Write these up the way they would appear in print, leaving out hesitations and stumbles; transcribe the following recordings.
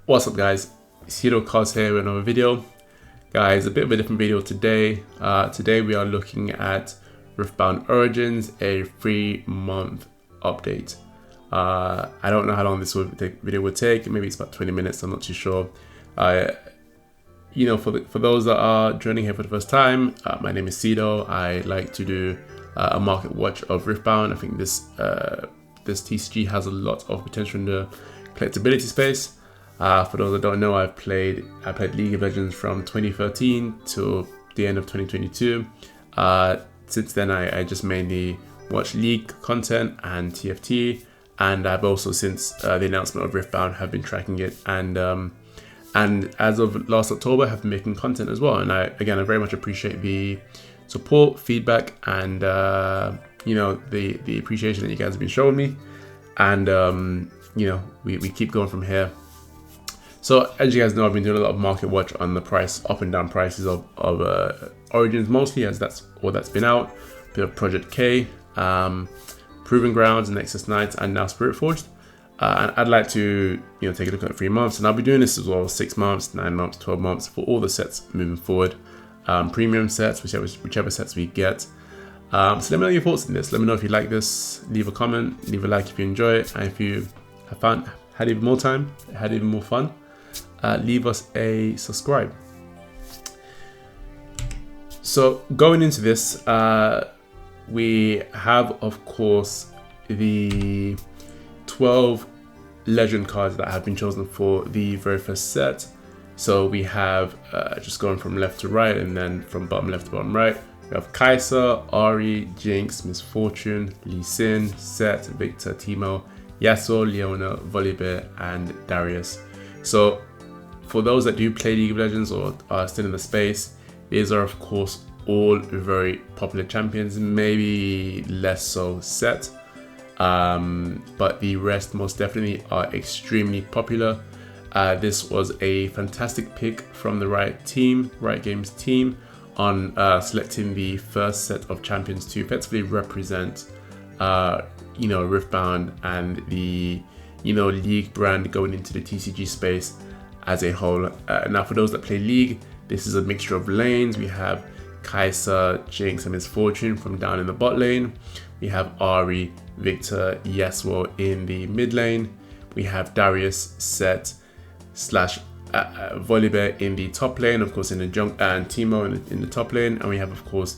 What's up guys, it's Cos here with another video. Guys, a bit of a different video today. Today we are looking at Riftbound Origins, a 3-month update. I don't know how long this video would take, maybe it's about 20 minutes, I'm not too sure. For those that are joining here for the first time, my name is Cedo. I like to do a market watch of Riftbound. I think this TCG has a lot of potential in the collectability space. For those that don't know, I played League of Legends from 2013 to the end of 2022. Since then, I just mainly watch League content and TFT, and I've also, since the announcement of Riftbound, have been tracking it, and as of last October, have been making content as well. And I very much appreciate the support, feedback, and the appreciation that you guys have been showing me, and we keep going from here. So as you guys know, I've been doing a lot of market watch on the price, up and down prices of Origins mostly, as that's all that's been out. A bit of Project K, Proving Grounds, Nexus Knights, and now Spiritforged. And I'd like to take a look at 3 months, and I'll be doing this as well, 6 months, 9 months, 12 months for all the sets moving forward. Premium sets, whichever sets we get. So let me know your thoughts on this. Let me know if you like this. Leave a comment, leave a like if you enjoy it, and if you have had even more time, had even more fun, leave us a subscribe. So going into this, we have, of course, the 12 legend cards that have been chosen for the very first set. So we have, just going from left to right and then from bottom left to bottom right, we have Kaisa, Ahri, Jinx, Miss Fortune, Lee Sin, Set, Victor, Teemo, Yasuo, Leona, Volibear, and Darius. So for those that do play League of Legends or are still in the space, these are of course all very popular champions, maybe less so Set, but the rest most definitely are extremely popular. This was a fantastic pick from the Riot Games team on selecting the first set of champions to effectively represent Riftbound and the League brand going into the TCG space as a whole. Now for those that play League, this is a mixture of lanes. We have Kaisa, Jinx, and Miss Fortune from down in the bot lane. We have Ahri, Victor, Yasuo in the mid lane. We have Darius, Set, slash Volibear in the top lane, of course, in the junk, and Teemo in the top lane, and we have, of course,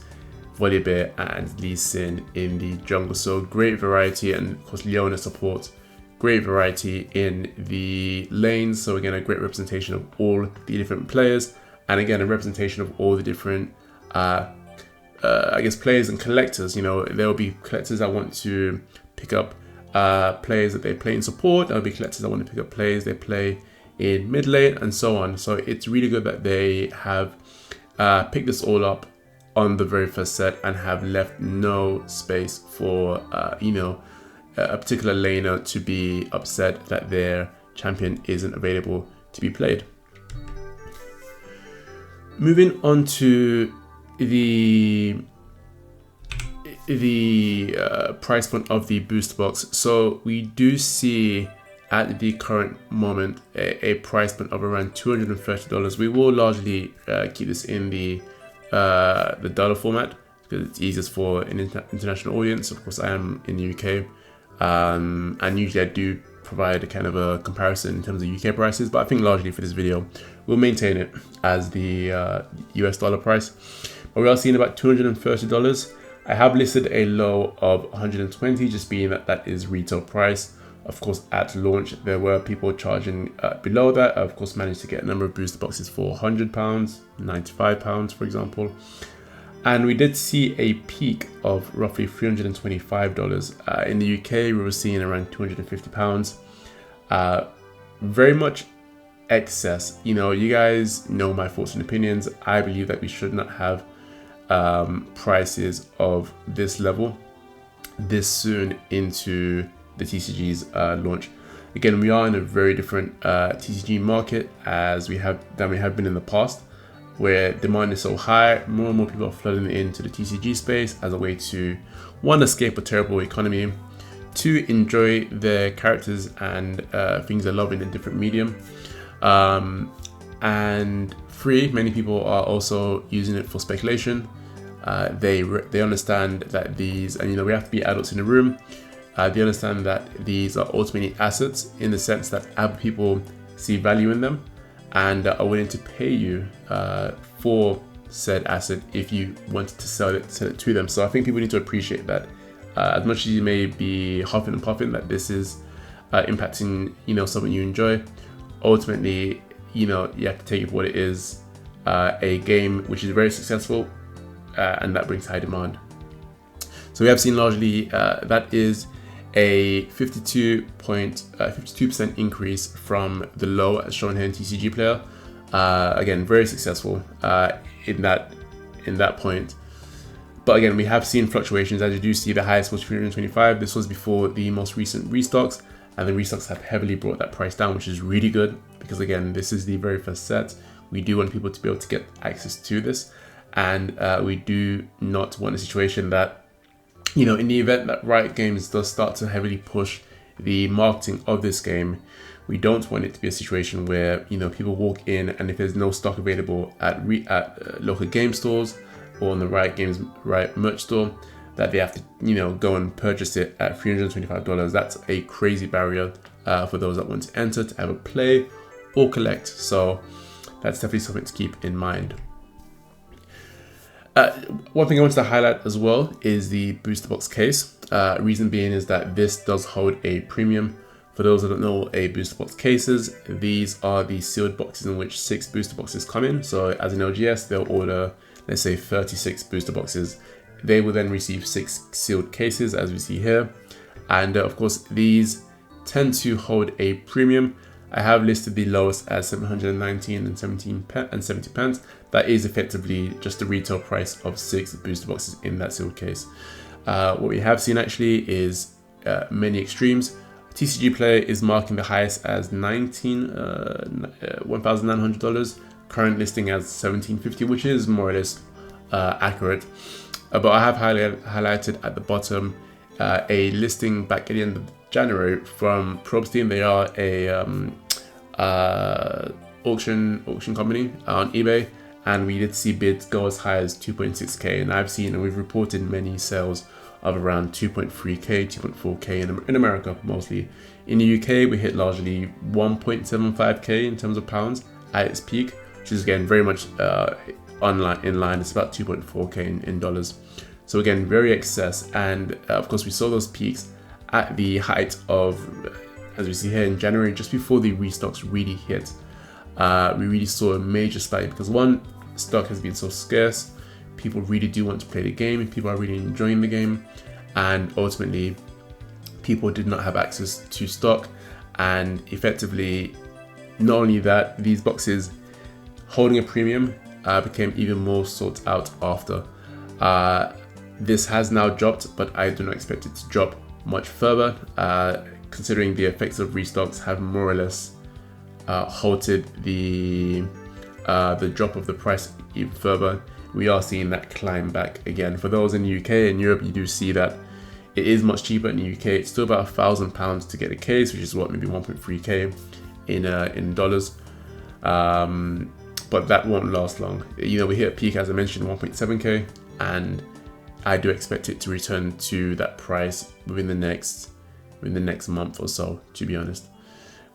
Volibear and Lee Sin in the jungle. So great variety, and of course Leona supports. Great variety in the lanes. So again, a great representation of all the different players, and again, a representation of all the different players and collectors. There will be collectors that want to pick up players that they play in support. There'll be collectors that want to pick up players they play in mid lane, and so on. So it's really good that they have picked this all up on the very first set and have left no space for a particular laner to be upset that their champion isn't available to be played. Moving on to the price point of the booster box. So we do see at the current moment a price point of around $230. We will largely keep this in the dollar format because it's easiest for an international audience. Of course, I am in the UK, and usually I do provide a kind of a comparison in terms of UK prices, but I think largely for this video we'll maintain it as the US dollar price. But we are seeing about $230. I have listed a low of 120, just being that is retail price. Of course, at launch, there were people charging below that. I, of course, managed to get a number of booster boxes for £100, £95, for example. And we did see a peak of roughly $325. In the UK, we were seeing around £250. Very much excess. You guys know my thoughts and opinions. I believe that we should not have prices of this level this soon into the TCG's launch. Again, we are in a very different TCG market than we have been in the past, where demand is so high. More and more people are flooding into the TCG space as a way to, one, escape a terrible economy, to enjoy their characters and things they love in a different medium. And free, many people are also using it for speculation. They understand that these, and we have to be adults in the room. They understand that these are ultimately assets in the sense that other people see value in them and are willing to pay you for said asset if you wanted to sell it to them. So I think people need to appreciate that. As much as you may be huffing and puffing that this is impacting something you enjoy, ultimately you have to take it for what it is, a game which is very successful, and that brings high demand. So we have seen largely that is a 52% increase from the low as shown here in TCG Player. Again, very successful in that point. But again, we have seen fluctuations. As you do see, the highest was 325. This was before the most recent restocks, and the restocks have heavily brought that price down, which is really good because again, this is the very first set. We do want people to be able to get access to this, and we do not want a situation that in the event that Riot Games does start to heavily push the marketing of this game, we don't want it to be a situation where people walk in and if there's no stock available at local game stores or on the Riot Games merch store, that they have to go and purchase it at $325. That's a crazy barrier for those that want to enter, to ever play or collect. So that's definitely something to keep in mind. One thing I wanted to highlight as well is the booster box case. Reason being is that this does hold a premium. For those that don't know what a booster box case is, these are the sealed boxes in which 6 booster boxes come in. So as an LGS, they'll order, let's say 36 booster boxes. They will then receive 6 sealed cases as we see here. And of course, these tend to hold a premium. I have listed the lowest as 719 and 70 pence. That is effectively just the retail price of 6 booster boxes in that sealed case. What we have seen actually is many extremes. TCG Player is marking the highest as $1,900. Current listing as $1,750, which is more or less accurate. But I have highlighted at the bottom a listing back at the end of January from Probstein. They are a auction company on eBay, and we did see bids go as high as 2.6k, and I've seen and we've reported many sales of around 2.3k, 2.4k in America mostly. In the UK, we hit largely 1.75k in terms of pounds at its peak, which is again very much in line. It's about 2.4k in dollars. So again, very excess, and of course we saw those peaks at the height of, as we see here in January, just before the restocks really hit. We really saw a major spike because one, stock has been so scarce. People really do want to play the game. People are really enjoying the game, and ultimately people did not have access to stock. And effectively, not only that, these boxes holding a premium became even more sought out after. This has now dropped, but I do not expect it to drop much further, considering the effects of restocks have more or less halted the drop of the price even further. We are seeing that climb back again. For those in the UK and Europe, you do see that it is much cheaper in the UK. It's still about £1,000 to get a case, which is what, maybe 1.3k in dollars. But that won't last long. We hit a peak, as I mentioned, 1.7k, and I do expect it to return to that price within the next month or so, to be honest.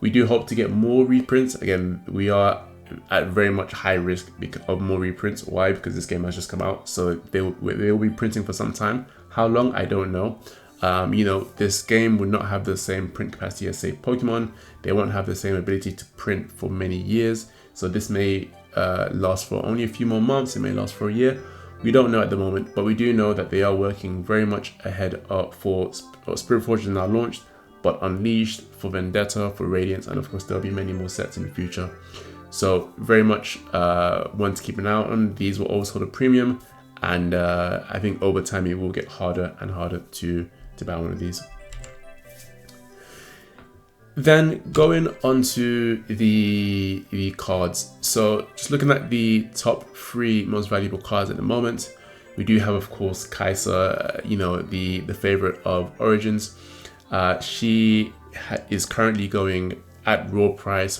We do hope to get more reprints. Again, we are at very much high risk of more reprints. Why? Because this game has just come out, so they will be printing for some time. How long? I don't know. This game would not have the same print capacity as, say, Pokemon. They won't have the same ability to print for many years. So this may last for only a few more months. It may last for a year. We don't know at the moment, but we do know that they are working very much ahead for Spiritforged is now launched, but Unleashed, for Vendetta, for Radiance, and of course there'll be many more sets in the future. So very much one to keep an eye on. These will always hold a premium, and I think over time it will get harder and harder to buy one of these. Then going on to the cards. So just looking at the top 3 most valuable cards at the moment, we do have, of course, Kaisa, the favorite of Origins. She is currently going at raw price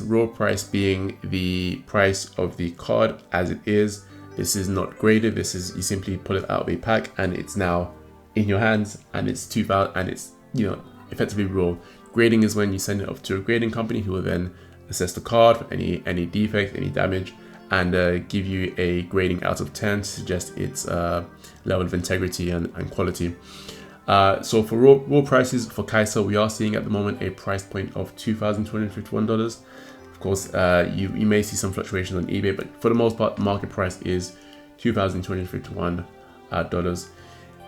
being the price of the card as it is. This is not graded. This is, you simply pull it out of a pack and it's now in your hands, and it's 2000, and it's, you know, effectively raw. Grading is when you send it off to a grading company who will then assess the card for any defect, any damage, and give you a grading out of 10 to suggest its level of integrity and quality. So for raw prices for Kaisa, we are seeing at the moment a price point of $2,251. Of course, you may see some fluctuations on eBay, but for the most part, market price is $2,251.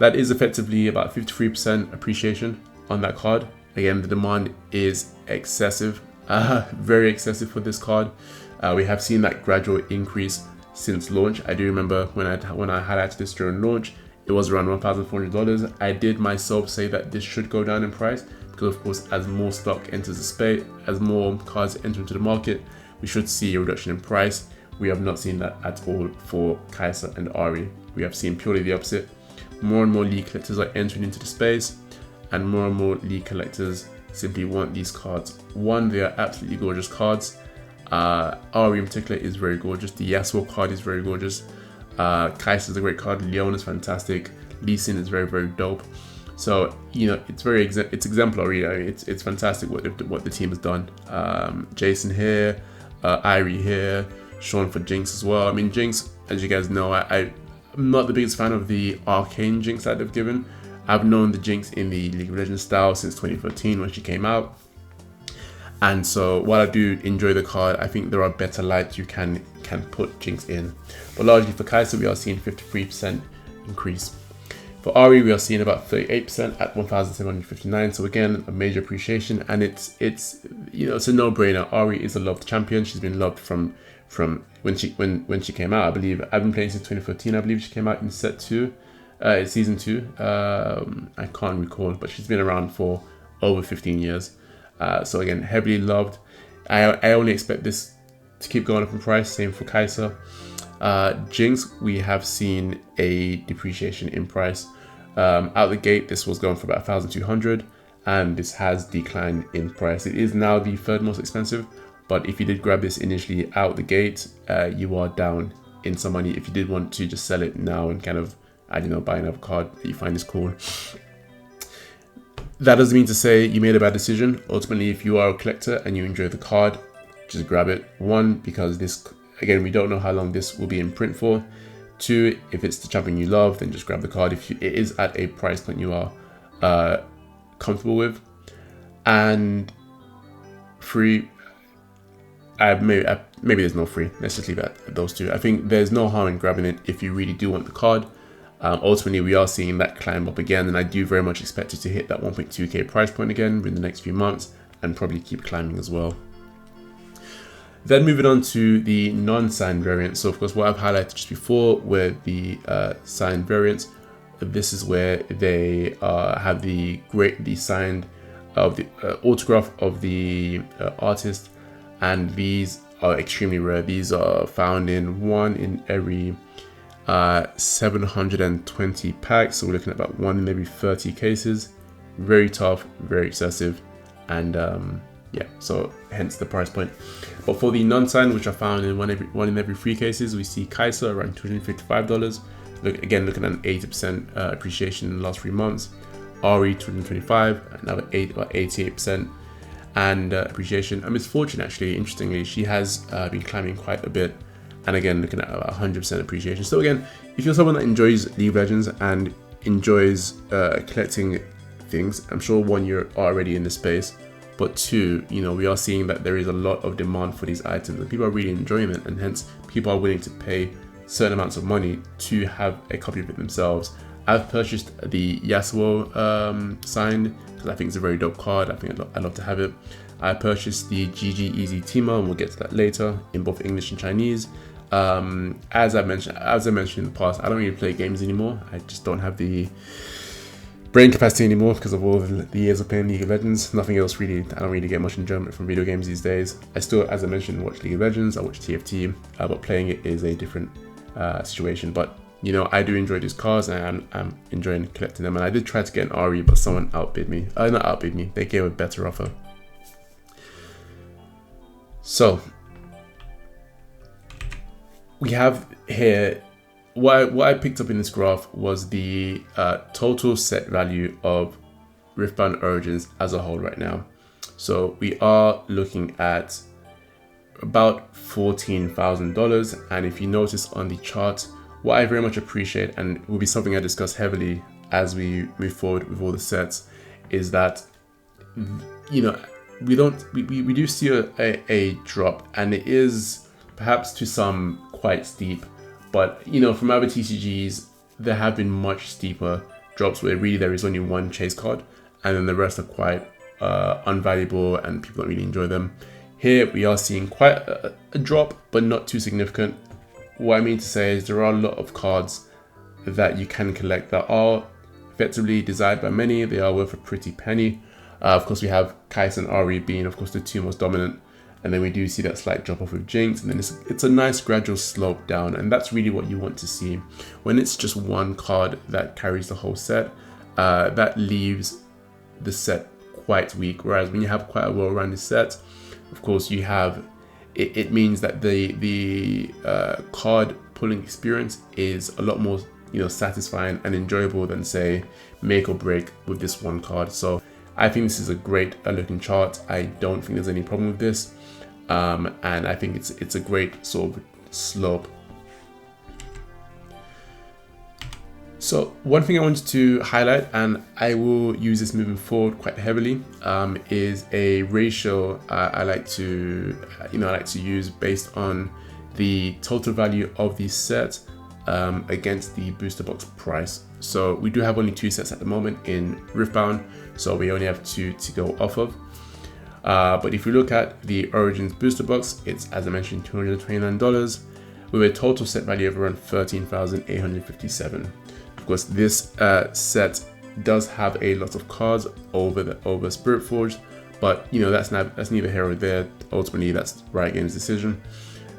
That is effectively about 53% appreciation on that card. Again, the demand is excessive, very excessive for this card. We have seen that gradual increase since launch. I do remember when I highlighted this during launch, it was around $1,400. I did myself say that this should go down in price because, of course, as more stock enters the space, as more cards enter into the market, we should see a reduction in price. We have not seen that at all for Kaisa and Ahri. We have seen purely the opposite. More and more League collectors are entering into the space, and more League collectors simply want these cards. One, they are absolutely gorgeous cards. Ahri in particular is very gorgeous. The Yasuo card is very gorgeous. Kaisa is a great card. Leon is fantastic. Lee Sin is very, very dope. So, you know, it's very it's exemplary. I mean, it's fantastic what the team has done. Jason here, Irie here, Sean for Jinx as well. I mean, Jinx, as you guys know, I'm not the biggest fan of the arcane Jinx that they've given. I've known the Jinx in the League of Legends style since 2013 when she came out. And so while I do enjoy the card, I think there are better lights you can put Jinx in. But largely for Kaisa, we are seeing 53% increase. For Ahri, we are seeing about 38% at 1,759. So again, a major appreciation, and it's you know, it's a no-brainer. Ahri is a loved champion. She's been loved from when she came out. I believe I've been playing since 2014. I believe she came out in season 2. I can't recall, but she's been around for over 15 years. So again, heavily loved. I only expect this to keep going up in price. Same for Kaisa. Jinx, we have seen a depreciation in price. Out the gate, this was going for about 1,200, and this has declined in price. It is now the third most expensive, but if you did grab this initially out the gate, you are down in some money. If you did want to just sell it now and kind of, I don't know, buy another card that you find is cool. That doesn't mean to say you made a bad decision. Ultimately, if you are a collector and you enjoy the card, just grab it. One, because this, again, we don't know how long this will be in print for. Two, if it's the champion you love, then just grab the card if it is at a price point you are comfortable with. And three, maybe there's no free. Let's just leave it at those two. I think there's no harm in grabbing it if you really do want the card. Ultimately, we are seeing that climb up again, and I do very much expect it to hit that 1.2k price point again in the next few months, and probably keep climbing as well. Then moving on to the non-signed variants. So of course, what I've highlighted just before were the signed variants. This is where they have the signed of the autograph of the artist, and these are extremely rare. These are found in 1 in every 720 packs, so we're looking at about 1 in every 30 cases. Very tough, very excessive, and yeah, so hence the price point. But for the non-signed, which are found in 1 in every 3 cases, we see Kaisa around $255. Looking at an 80% appreciation in the last 3 months. Ahri $225, another about 88% and appreciation. And Miss Fortune, actually, interestingly, she has been climbing quite a bit. And again, looking at about 100% appreciation. So again, if you're someone that enjoys League of Legends and enjoys collecting things, I'm sure 1, you're already in the space, but 2, you know, we are seeing that there is a lot of demand for these items and people are really enjoying it, and hence people are willing to pay certain amounts of money to have a copy of it themselves. I've purchased the Yasuo signed because I think it's a very dope card. I think I'd love to have it. I purchased the GG Easy Teemo, and we'll get to that later, in both English and Chinese. As I mentioned in the past, I don't really play games anymore. I just don't have the brain capacity anymore because of all the years of playing League of Legends. Nothing else really. I don't really get much enjoyment from video games these days. I still, as I mentioned, watch League of Legends. I watch TFT, but playing it is a different situation. But you know, I do enjoy these cards, and I'm enjoying collecting them. And I did try to get an Ahri, but someone outbid me. Not outbid me. They gave a better offer. So we have here, what I picked up in this graph was the total set value of Riftbound Origins as a whole right now. So we are looking at about $14,000. And if you notice on the chart, what I very much appreciate, and will be something I discuss heavily as we move forward with all the sets, is that, you know, we do see a drop, and it is perhaps to some quite steep, but you know, from other TCGs there have been much steeper drops where really there is only one chase card and then the rest are quite unvaluable and people don't really enjoy them. Here we are seeing quite a drop, but not too significant. What I mean to say is there are a lot of cards that you can collect that are effectively desired by many. They are worth a pretty penny. Of course, we have Kaisa and Ahri being, of course, the two most dominant. And then we do see that slight drop off with Jinx. And then it's a nice gradual slope down. And that's really what you want to see. When it's just one card that carries the whole set, that leaves the set quite weak. Whereas when you have quite a well-rounded set, of course, you have, it means that the card pulling experience is a lot more, you know, satisfying and enjoyable than, say, make or break with this one card. So I think this is a great looking chart. I don't think there's any problem with this, and I think it's a great sort of slope. So one thing I wanted to highlight, and I will use this moving forward quite heavily, is a ratio I like to use based on the total value of the set against the booster box price. So we do have only 2 sets at the moment in Riftbound, so we only have 2 to go off of. But if you look at the Origins booster box, it's, as I mentioned, $229 with a total set value of around $13,857. Of course, this set does have a lot of cards over Spiritforged, but you know, that's neither here or there. Ultimately, that's Riot Games' decision.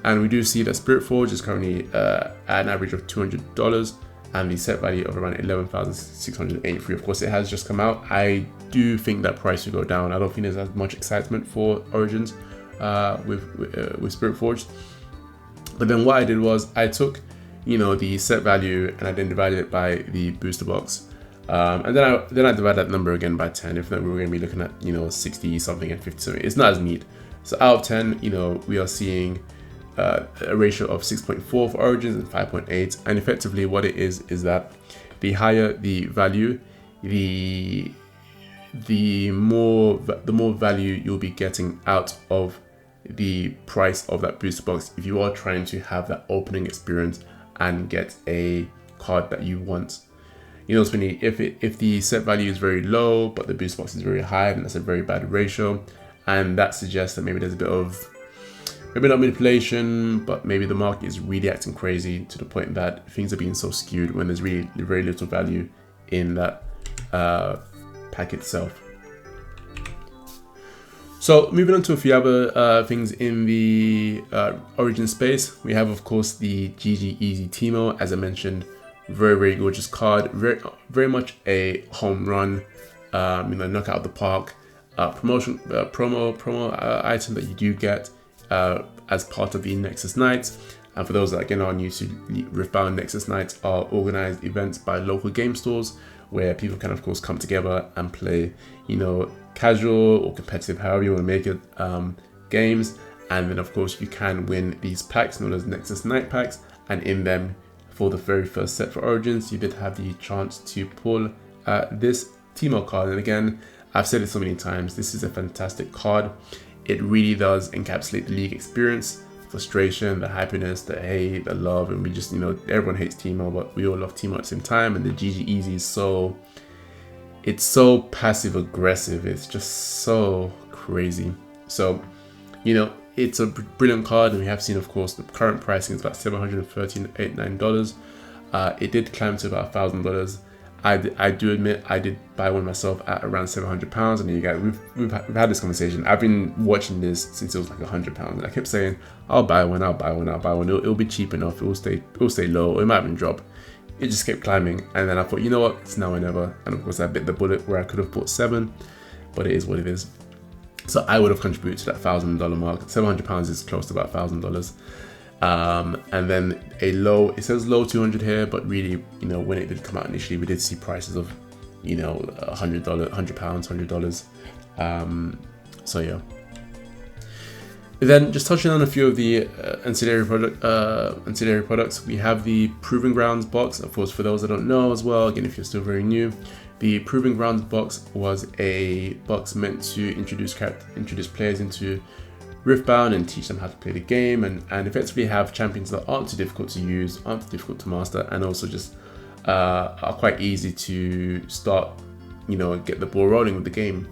And we do see that Spiritforged is currently at an average of $200 and the set value of around $11,683. Of course, it has just come out. I do think that price will go down. I don't think there's as much excitement for Origins with Spiritforged. But then what I did was I took, you know, the set value and I then divided it by the booster box. And then I divided that number again by 10. If not, we were going to be looking at, you know, 60 something and 50 something. It's not as neat. So out of 10, you know, we are seeing a ratio of 6.4 for Origins and 5.8. And effectively what it is that the higher the value, the more value you'll be getting out of the price of that booster box if you are trying to have that opening experience and get a card that you want. You know, if the set value is very low but the booster box is very high, then that's a very bad ratio, and that suggests that maybe there's a bit of, maybe not manipulation, but maybe the market is really acting crazy to the point that things are being so skewed when there's really very little value in that pack itself. So moving on to a few other things in the Origin space, we have of course the GG Easy Teemo. As I mentioned, very gorgeous card, very much a home run, you know, knock out of the park promo item that you do get as part of the Nexus Nights. And for those that again are new to Riftbound, Nexus Nights are organized events by local game stores where people can of course come together and play, you know, casual or competitive, however you want to make it, games. And then of course you can win these packs known as Nexus Night packs, and in them, for the very first set for Origins, you did have the chance to pull this Teemo card. And again, I've said it so many times, this is a fantastic card. It really does encapsulate the League experience, frustration, the happiness, the hate, the love, and we just, you know, everyone hates Teemo, but we all love Teemo at the same time. And the GG Easy is so, it's so passive aggressive, it's just so crazy. So, you know, it's a brilliant card, and we have seen, of course, the current pricing is about $739. It did climb to about $1,000. I do admit I did buy one myself at around £700, and you guys, we've had this conversation. I've been watching this since it was like £100, and I kept saying, I'll buy one. It'll be cheap enough. It'll stay low, or it might even drop. It just kept climbing, and then I thought, you know what, it's now or never. And of course, I bit the bullet where I could have bought 7, but it is what it is. So I would have contributed to that $1,000 mark. £700 is close to about $1,000. And then a low, it says low 200 here, but really, you know, when it did come out initially, we did see prices of, you know, £100, £100, $100. So yeah. Then just touching on a few of the ancillary products, we have the Proving Grounds box. Of course, for those that don't know as well, again, if you're still very new, the Proving Grounds box was a box meant to introduce players into Riftbound and teach them how to play the game, and effectively have champions that aren't too difficult to use, aren't too difficult to master, and also just are quite easy to start, you know, get the ball rolling with the game.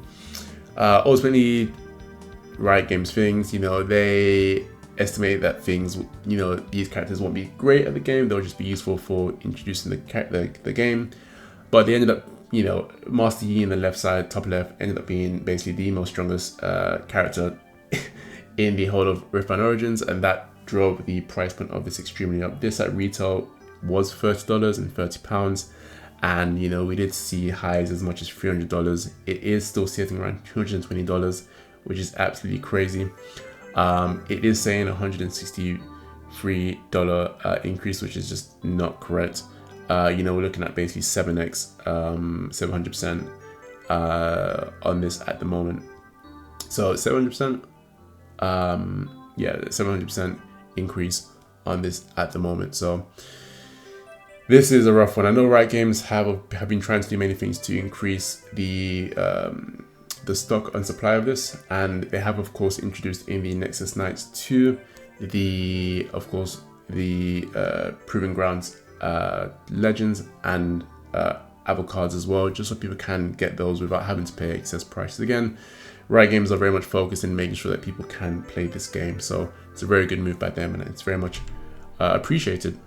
Ultimately, Riot Games things, you know, they estimate that things, you know, these characters won't be great at the game, they'll just be useful for introducing the game. But they ended up, you know, Master Yi in the left side, top left, ended up being basically the most strongest character in the whole of Riftbound Origins, and that drove the price point of this extremely up. This at retail was $30 and £30, and you know, we did see highs as much as $300. It is still sitting around $220, which is absolutely crazy. It is saying $163 increase, which is just not correct. You know, we're looking at basically 7x, 700% on this at the moment. So 700%, yeah, 700% increase on this at the moment. So this is a rough one. I know Riot Games have been trying to do many things to increase the stock and supply of this, and they have of course introduced in the Nexus Knights 2 the Proving Grounds legends and avocards as well, just so people can get those without having to pay excess prices. Again, Riot Games are very much focused in making sure that people can play this game, so it's a very good move by them, and it's very much appreciated.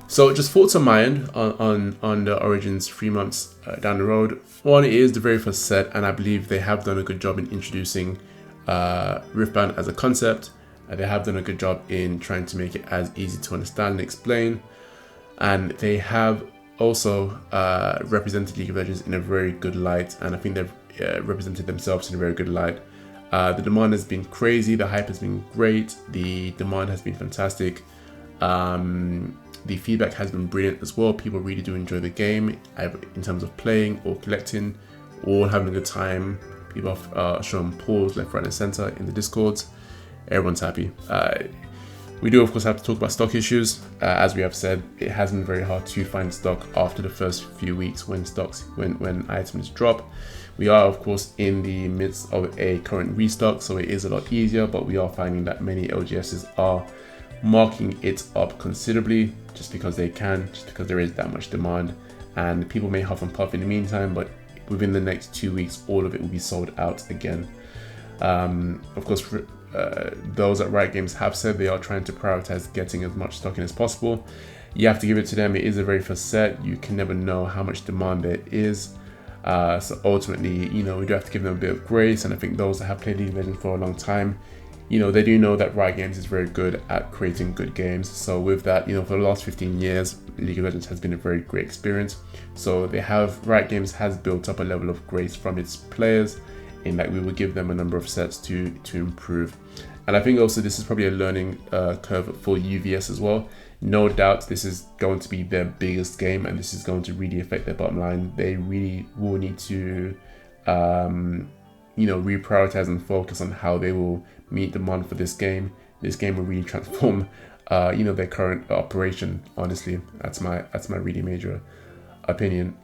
So just thoughts on my end on the Origins 3 months down the road. One is the very first set, and I believe they have done a good job in introducing Riftbound as a concept. They have done a good job in trying to make it as easy to understand and explain. And they have also represented League of Legends in a very good light, and I think they've represented themselves in a very good light. The demand has been crazy, the hype has been great, the demand has been fantastic. The feedback has been brilliant as well. People really do enjoy the game, either in terms of playing or collecting or having a good time. People are showing pulls left, right and center in the Discords. Everyone's happy. We do of course have to talk about stock issues. As we have said, it has been very hard to find stock after the first few weeks when items drop. We are of course in the midst of a current restock, so it is a lot easier, but we are finding that many LGSs are marking it up considerably just because they can, just because there is that much demand, and people may huff and puff in the meantime, but within the next 2 weeks all of it will be sold out again. Of course, those at Riot Games have said they are trying to prioritize getting as much stock in as possible. You have to give it to them, it is a very first set, you can never know how much demand there is. So ultimately, you know, we do have to give them a bit of grace, and I think those that have played League of Legends for a long time, you know, they do know that Riot Games is very good at creating good games. So with that, you know, for the last 15 years, League of Legends has been a very great experience. So Riot Games has built up a level of grace from its players, in that we will give them a number of sets to improve. And I think also this is probably a learning curve for UVS as well. No doubt this is going to be their biggest game, and this is going to really affect their bottom line. They really will need to, you know, reprioritize and focus on how they will meet demand for this game. This game will really transform, you know, their current operation. Honestly, that's my really major opinion.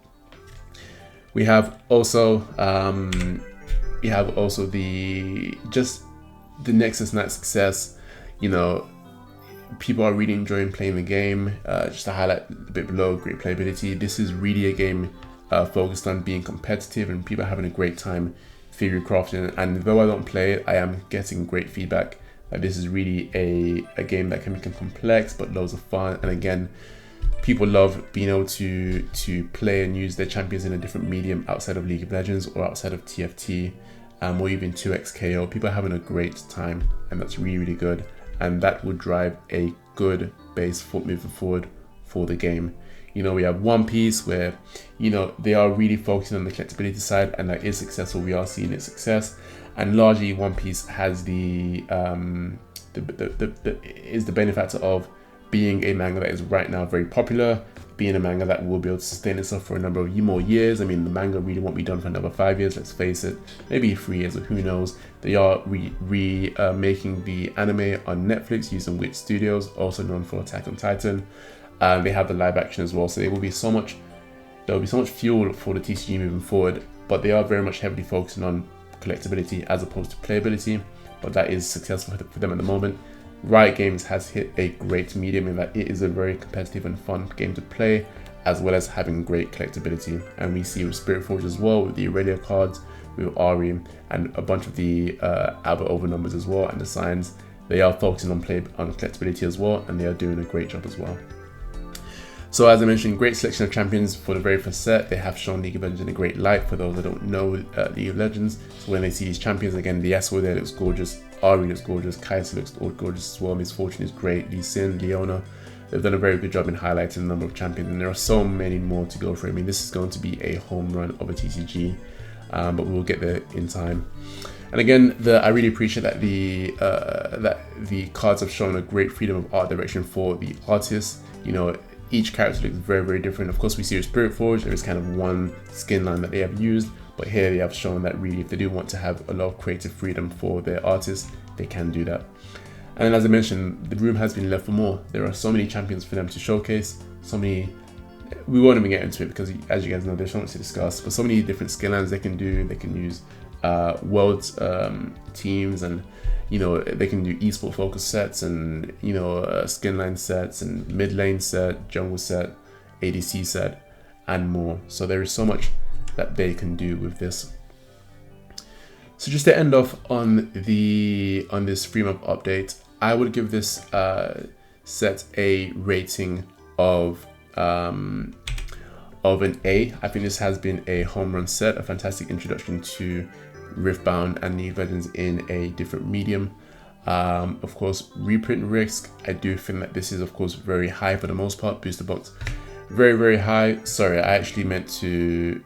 We have also the Nexus Knight success. You know, people are really enjoying playing the game. Just to highlight a bit below, great playability. This is really a game focused on being competitive, and people are having a great time theory crafting. And though I don't play it, I am getting great feedback that this is really a game that can become complex but loads of fun. And again, people love being able to play and use their champions in a different medium outside of League of Legends or outside of TFT, or even 2x KO. People are having a great time, and that's really, really good. And that would drive a good base foot moving forward for the game. You know, we have One Piece where, you know, they are really focusing on the collectability side, and that is successful. We are seeing its success, and largely One Piece has the benefactor of being a manga that is right now very popular, being a manga that will be able to sustain itself for a number of more years. I mean, the manga really won't be done for another 5 years, let's face it, maybe 3 years, or who knows. They are making the anime on Netflix using Witch Studios, also known for Attack on Titan. They have the live action as well, so there will be so much fuel for the TCG moving forward, but they are very much heavily focusing on collectability as opposed to playability, but that is successful for them at the moment. Riot Games has hit a great medium in that it is a very competitive and fun game to play, as well as having great collectability. And we see with Spiritforged as well, with the Aurelia cards, with Ahri, and a bunch of the Abba over numbers as well, and the signs. They are focusing on collectability as well, and they are doing a great job as well. So as I mentioned, great selection of champions for the very first set. They have shown League of Legends in a great light for those that don't know League of Legends. So when they see these champions, again, the Ezreal there looks gorgeous, Ahri looks gorgeous, Kaisa looks gorgeous as well, Miss Fortune is great, Lee Sin, Leona. They've done a very good job in highlighting the number of champions, and there are so many more to go for. I mean, this is going to be a home run of a TCG, but we'll get there in time. And again, I really appreciate that the cards have shown a great freedom of art direction for the artists. You know, each character looks very, very different. Of course, we see with Spiritforged, there is kind of one skin line that they have used, but here they have shown that really, if they do want to have a lot of creative freedom for their artists, they can do that. And then, as I mentioned, the room has been left for more. There are so many champions for them to showcase, so many. We won't even get into it because, as you guys know, there's so much to discuss, but so many different skill lines they can do. They can use world teams, and you know, they can do esport focus sets, and you know, skin line sets, and mid lane set, jungle set, ADC set, and more. So there is so much that they can do with this. So just to end off on this 3-month update, I would give this set a rating of an A. I think this has been a home run set, a fantastic introduction to Riftbound and League of Legends in a different medium. Of course, reprint risk, I do think that this is of course very high for the most part. Booster box, very, very high. Sorry, I actually meant to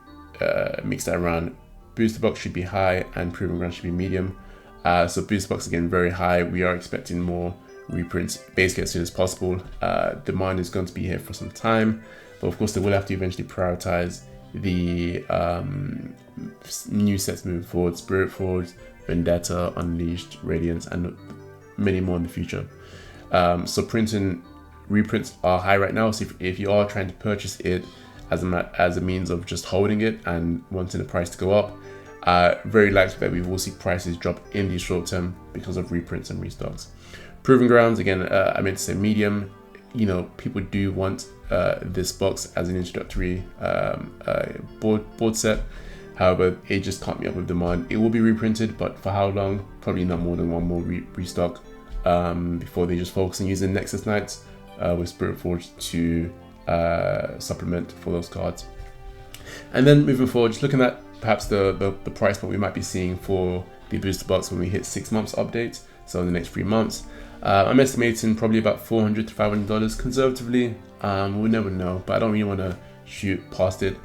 mix that around. Booster box should be high and proving ground should be medium. So booster box again, very high. We are expecting more reprints basically as soon as possible. Demand is going to be here for some time, but of course they will have to eventually prioritize the new sets moving forward: Spiritforged, Vendetta, Unleashed, Radiance, and many more in the future. So reprints are high right now. So if you are trying to purchase it as a means of just holding it and wanting the price to go up, very likely that we will see prices drop in the short term because of reprints and restocks. Proving grounds, again, I meant to say medium. You know, people do want this box as an introductory board set. However, it just can't be up with demand. It will be reprinted, but for how long? Probably not more than one more restock before they just focus on using Nexus Knights with Spiritforged to supplement for those cards. And then moving forward, just looking at perhaps the price point we might be seeing for the booster box when we hit 6 months update, so in the next 3 months. I'm estimating probably about $400 to $500 conservatively. We'll never know, but I don't really want to shoot past it.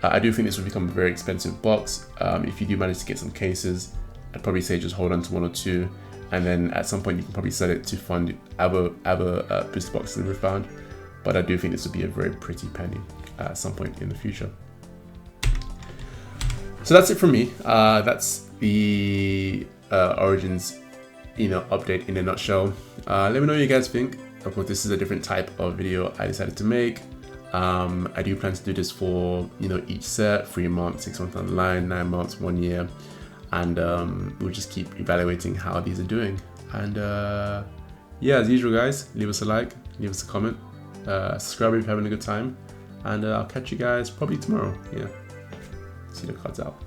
I do think this will become a very expensive box. If you do manage to get some cases, I'd probably say just hold on to 1 or 2, and then at some point you can probably sell it to fund other booster boxes in Riftbound. But I do think this would be a very pretty penny at some point in the future. So that's it from me. That's the Origins, update in a nutshell. Let me know what you guys think. Of course, this is a different type of video I decided to make. I do plan to do this for each set, 3 months, 6 months down the line, 9 months, 1 year, and we'll just keep evaluating how these are doing. And yeah, as usual, guys, leave us a like, leave us a comment, subscribe if you're having a good time, and I'll catch you guys probably tomorrow. Yeah, see the cards out.